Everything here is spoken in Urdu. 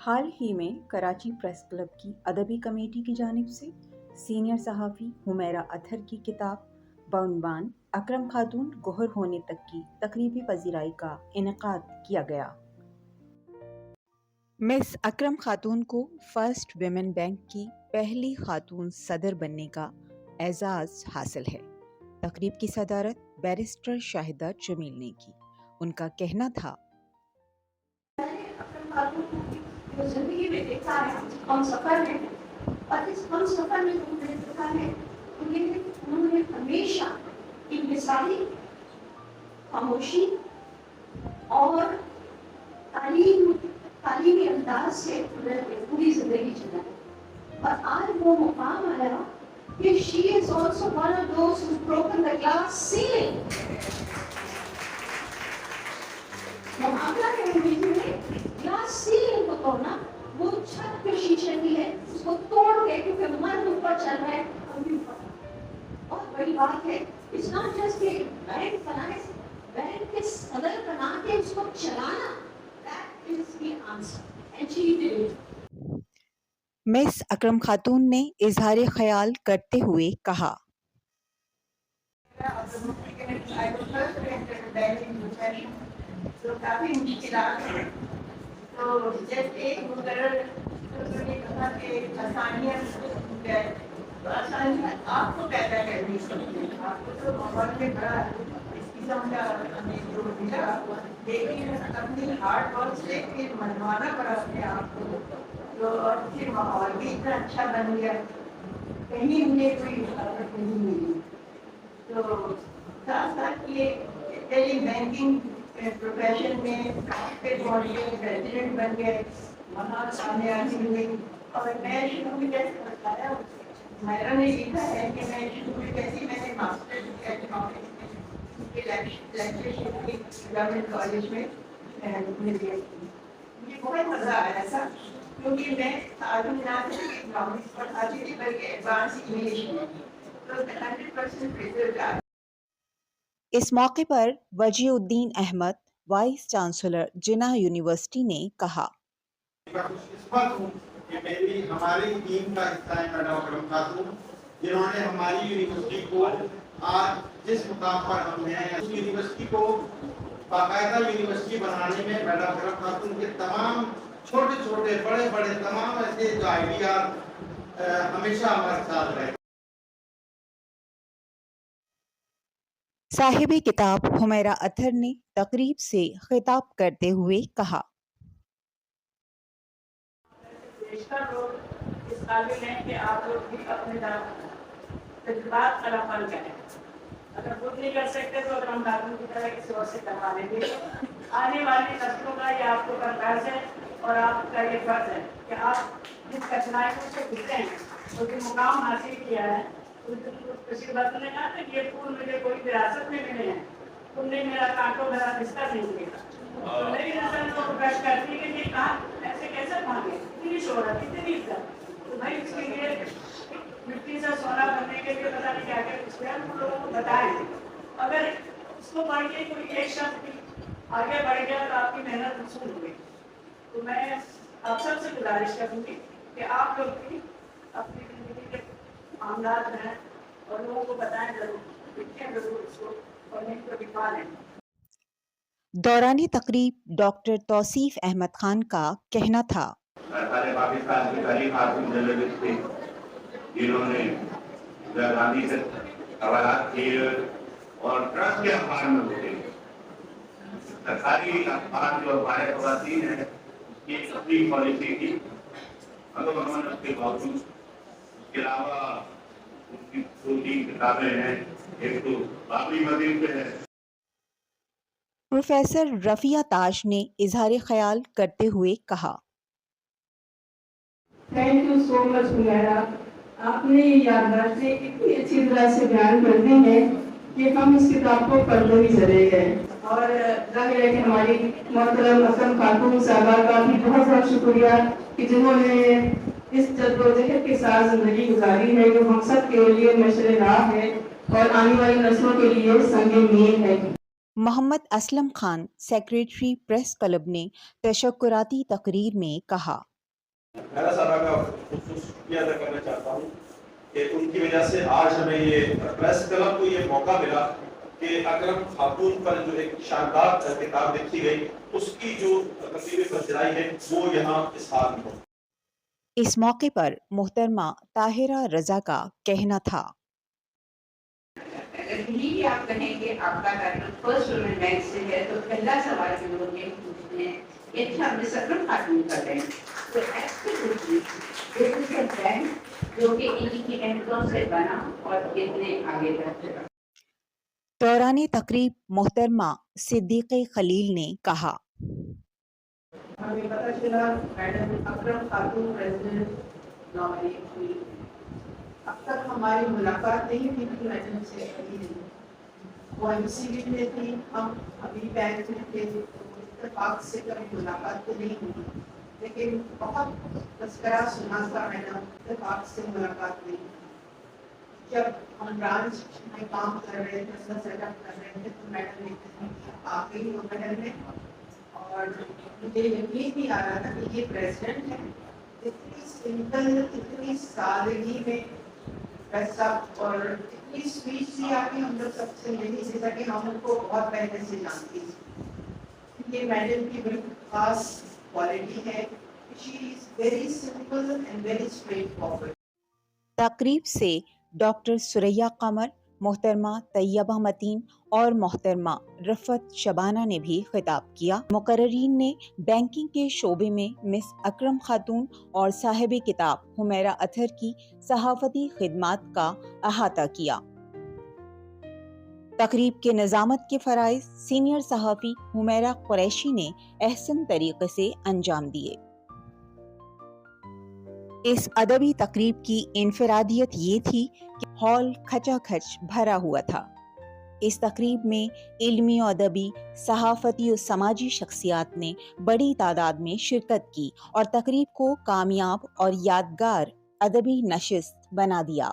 حال ہی میں کراچی پریس کلب کی ادبی کمیٹی کی جانب سے سینئر صحافی حمیرہ اطہر کی کتاب بعنوان اکرم خاتون گوہر ہونے تک کی تقریبی پذیرائی کا انعقاد کیا گیا۔ مس اکرم خاتون کو فرسٹ ویمن بینک کی پہلی خاتون صدر بننے کا اعزاز حاصل ہے۔ تقریب کی صدارت بیرسٹر شاہدہ جمیل نے کی۔ ان کا کہنا تھا، زندگی میں دیکھا ہے ہم سفر میں، اور اس ہم سفر میں جو میں نے دیکھا ہے انہوں نے ہمیشہ انکساری، خاموشی اور تعلیمی انداز سے پوری زندگی چلائی، اور آج وہ مقام آیا کہ she is also one of those who's broken the glass ceiling۔ معاملہ ہے گلاس سیلنگ کو توڑنا، وہ چھت پہ شیشے کی ہے اس کو توڑ کے، کیونکہ مرد اوپر چل رہا ہے ہم بھی اوپر۔ بہت بڑی بات ہے، اٹس ناٹ جسٹ کہ بینک بنائے، بینک کے صدر بنا کے اس کو چلانا، that is the answer and she did it. Miss Akram خاتون نے اظہار خیال کرتے ہوئے کہا، تو کافی مشکلات ہیں، تو جب ایک مقرر نے کہا کہ آسانیت ہے، تو آسانیت آپ کو پیدا کرنی چاہیے، آپ کو تو ماحول میں بڑا اس قسم کا ہمیں جو ملا، لیکن اپنی ہارڈ ورک سے پھر منوانا پڑا اپنے آپ کو، تو اور پھر ماحول بھی اتنا اچھا بن گیا، کہیں مجھے کوئی رکاوٹ نہیں ملی۔ تو ساتھ ساتھ یہ ٹیلی بینکنگ پروفیشن میں پھر پہنچ گئے، پریزیڈنٹ بن گئے، وہاں کامیابی ہوئی، اور میں شروع میں جیسے بتایا میرا نے لکھا ہے کہ میں شروع میں جیسے میں نے ماسٹر کیا اکنامکس کی لیکچرشپ کی گورنمنٹ کالج میں مجھے بہت مزہ آیا تھا، کیونکہ میں تعلیم نہ صرف اکنامکس پڑھاتی تھی بلکہ ایڈوانس انگلش میں، تو 100% رزلٹ آیا۔ اس موقع پر وجیہ الدین احمد، وائس چانسلر جناح یونیورسٹی نے کہا، میں خوش قسمت ہوں کہ میری ہماری ٹیم کا حصہ ہے میڈم اکرم خاتون، جنہوں نے ہماری یونیورسٹی کو آج جس مقام پر ہم ہیں، اس یونیورسٹی کو باقاعدہ یونیورسٹی بنانے میں میڈم اکرم خاتون کے تمام چھوٹے چھوٹے بڑے بڑے تمام ایسے جو آئیڈیاز ہمیشہ ہمارے ساتھ رہے۔ صاحب کتاب حمیرہ اطہر نے تقریب سے خطاب کرتے ہوئے کہا، بیشتر لوگ اس قابل ہیں کہ آپ لوگ بھی اپنے تجربات کا عمل کریں، اگر خود نہیں کر سکتے تو اگر ہم خاتون کی طرح کسی اور سے کروا لیں گے۔ آنے والی نسلوں کا یہ آپ کو فرض ہے، اور آپ کا یہ فرض ہے کہ آپ جس کٹھنائیوں سے گزرے ہیں اور جو مقام حاصل کیا ہے، کسی بات نے کہا کہ یہ پھول مجھے کوئی وراثت میں ملے ہیں، تم نے میرا کانٹوں بھرا بستر نہیں کیا۔ نئی نسل کو پیش کرتی ہے کہ یہ کام ایسے کیسے مانگے، اتنی شہرت، اتنی عزت، تو بھائی اس کے لیے مٹی سے سونا بننے کے لیے پتہ نہیں کیا کیا کچھ ہے، ہم لوگوں کو بتائیں۔ اگر اس کو پڑھ کے کوئی ایک شخص بھی آگے بڑھ گیا تو آپ کی محنت مصروف ہوئی۔ تو میں آپ سب سے گزارش کروں گی کہ آپ لوگ بھی اپنی زندگی کے معاملات ہیں اور لوگوں کو بتائیں ضرور، لکھیں ضرور اس کو، اور نہیں تو لکھوا لیں۔ دوران تقریب ڈاکٹر توصیف احمد خان کا کہنا تھا، سارے پاکستان کی پہلی خاتون جرنلسٹ تھی جنہوں نے اندرا گاندھی سے سوالات کیے اور ٹرسٹ کے اخبار میں ہوتے سرکاری اخبار جو ہمارے خواتین ہیں اس کی اپنی پالیسی تھی، مگر انہوں نے اس کے باوجود اس کے علاوہ اس کی 2-3 کتابیں ہیں، ایک تو بابری مسجد پہ ہے۔ پروفیسر رفیہ تاج نے اظہار خیال کرتے ہوئے کہا، تھینک یو سو مچ حمیرہ، آپ نے یہ یادداشتیں اتنی اچھی طرح سے بیان کر دی ہیں کہ ہم اس کتاب کو پڑھنے بھی چلے گئے، اور ظاہر ہے کہ ہماری محترم اکرم خاتون صاحبہ کا بھی بہت بہت شکریہ کہ جنہوں نے اس جدوجہد کے ساتھ زندگی گزاری ہے جو ہم سب کے لیے مشعل راہ ہے اور آنے والی نسلوں کے لیے سنگ میل ہے۔ Muhammad Aslam Khan, secretary press club نے تشکراتی تقریر میں کہا، میرا سارا کا خصوص شکریہ ادا کرنا چاہتا ہوں کہ ان کی وجہ سے آج ہمیں یہ پریس کلب کو یہ موقع ملا کہ اکرم خاتون پر جو ایک شاندار کتاب لکھی گئی اس کی جو تقریب پذیرائی ہے وہ یہاں اس حال میں ہو۔ اس موقع پر محترمہ طاہرہ رضا کا کہنا تھا، اگر یہ آپ کہیں کہ آپ کا تعلق فرسٹ وومن بینک سے ہے تو پہلا سوال جو لوگ یہ پوچھتے ہیں کہ اچھا مس اکرم خاتون کا بینک، تو absolutely this is a bank جو کہ ان کی انکم سے بنا اور اتنے آگے تک چلا۔ دوران تقریب محترمہ صدیقہ خلیل نے کہا، ہمیں پتہ چلا میڈم اکرم خاتون پریزیڈنٹ نامنیٹ ہوئی، اب تک ہماری ملاقات نہیں ہوئی تھی میڈم سے، کبھی نہیں، وہ ایمبیسی میں تھی، ہم ابھی بینک میں تھے، اتفاق سے کبھی ملاقات تو نہیں ہوئی، لیکن بہت تذکرہ سنا تھا میڈم، اتفاق سے ملاقات نہیں ہوئی۔ جب ہم برانچ میں کام کر رہے تھے، اس کا سیٹ اپ کر رہے تھے تو میڈم نے کہا آ گئی دوپہر میں، اور مجھے یقین نہیں آ رہا تھا کہ یہ پریزیڈنٹ ہے، اتنی سمپل، اتنی سادگی میں ویسا، اور اتنی اسپیچ تھی آپ کی، ہم لوگ سب سے نہیں سیکھ سکے، ہم ان کو بہت پہلے سے جانتی تھی۔ یہ میڈم کی بالکل خاص کوالٹی ہے، she is very simple and very straightforward. تقریب سے ڈاکٹر ثریا قمر، محترمہ طیبہ متین اور محترمہ رفعت شبانہ نے بھی خطاب کیا۔ مقررین نے بینکنگ کے شعبے میں مس اکرم خاتون اور صاحب کتاب حمیرہ اطہر کی صحافتی خدمات کا احاطہ کیا۔ تقریب کے نظامت کے فرائض سینئر صحافی حمیرہ قریشی نے احسن طریقے سے انجام دیے۔ اس ادبی تقریب کی انفرادیت یہ تھی کہ ہال کھچا کھچ بھرا ہوا تھا۔ اس تقریب میں علمی و ادبی، صحافتی و سماجی شخصیات نے بڑی تعداد میں شرکت کی اور تقریب کو کامیاب اور یادگار ادبی نشست بنا دیا۔